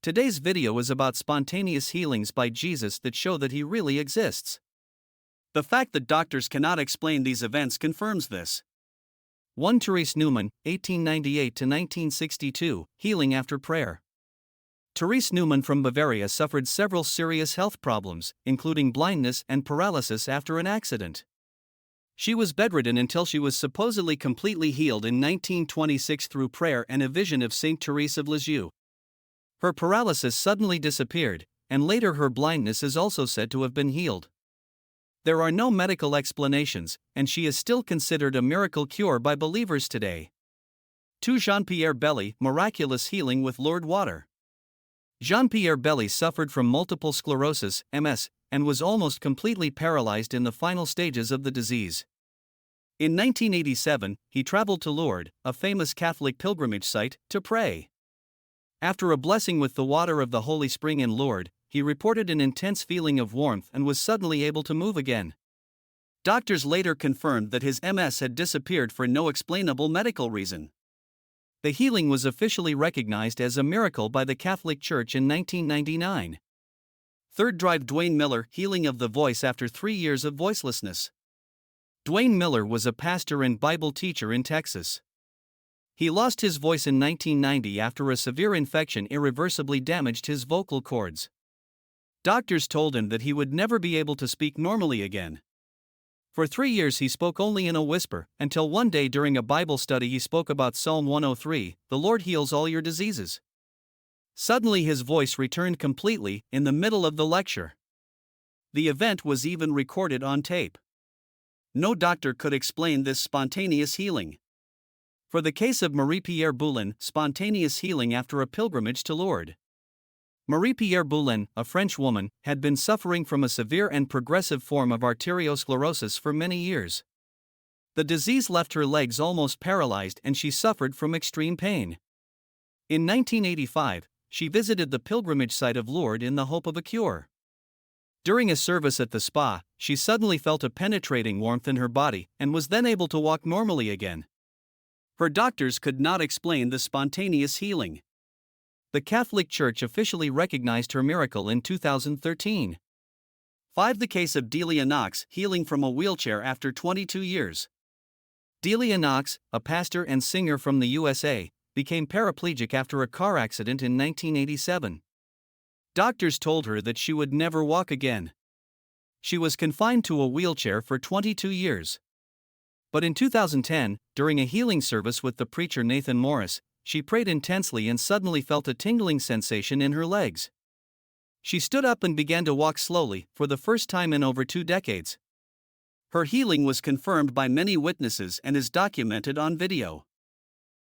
Today's video is about spontaneous healings by Jesus that show that he really exists. The fact that doctors cannot explain these events confirms this. 1. Therese Neumann, 1898–1962, healing after prayer. Therese Neumann from Bavaria suffered several serious health problems, including blindness and paralysis after an accident. She was bedridden until she was supposedly completely healed in 1926 through prayer and a vision of Saint Therese of Lisieux. Her paralysis suddenly disappeared, and later her blindness is also said to have been healed. There are no medical explanations, and she is still considered a miracle cure by believers today. 2. Jean-Pierre Bély, miraculous healing with Lourdes water. Jean-Pierre Bély suffered from multiple sclerosis, MS, and was almost completely paralyzed in the final stages of the disease. In 1987, he traveled to Lourdes, a famous Catholic pilgrimage site, to pray. After a blessing with the water of the Holy Spring in Lourdes, he reported an intense feeling of warmth and was suddenly able to move again. Doctors later confirmed that his MS had disappeared for no explainable medical reason. The healing was officially recognized as a miracle by the Catholic Church in 1999. 3. Dwayne Miller, healing of the voice after 3 years of voicelessness. Dwayne Miller was a pastor and Bible teacher in Texas. He lost his voice in 1990 after a severe infection irreversibly damaged his vocal cords. Doctors told him that he would never be able to speak normally again. For 3 years he spoke only in a whisper, until one day during a Bible study he spoke about Psalm 103, "The Lord heals all your diseases." Suddenly his voice returned completely, in the middle of the lecture. The event was even recorded on tape. No doctor could explain this spontaneous healing. For the case of Marie-Pierre Bély, spontaneous healing after a pilgrimage to Lourdes. Marie-Pierre Bély, a French woman, had been suffering from a severe and progressive form of arteriosclerosis for many years. The disease left her legs almost paralyzed and she suffered from extreme pain. In 1985, she visited the pilgrimage site of Lourdes in the hope of a cure. During a service at the spa, she suddenly felt a penetrating warmth in her body and was then able to walk normally again. Her doctors could not explain the spontaneous healing. The Catholic Church officially recognized her miracle in 2013. 5. The case of Delia Knox, healing from a wheelchair after 22 years. Delia Knox, a pastor and singer from the USA, became paraplegic after a car accident in 1987. Doctors told her that she would never walk again. She was confined to a wheelchair for 22 years. But in 2010, during a healing service with the preacher Nathan Morris, she prayed intensely and suddenly felt a tingling sensation in her legs. She stood up and began to walk slowly, for the first time in over 2 decades. Her healing was confirmed by many witnesses and is documented on video.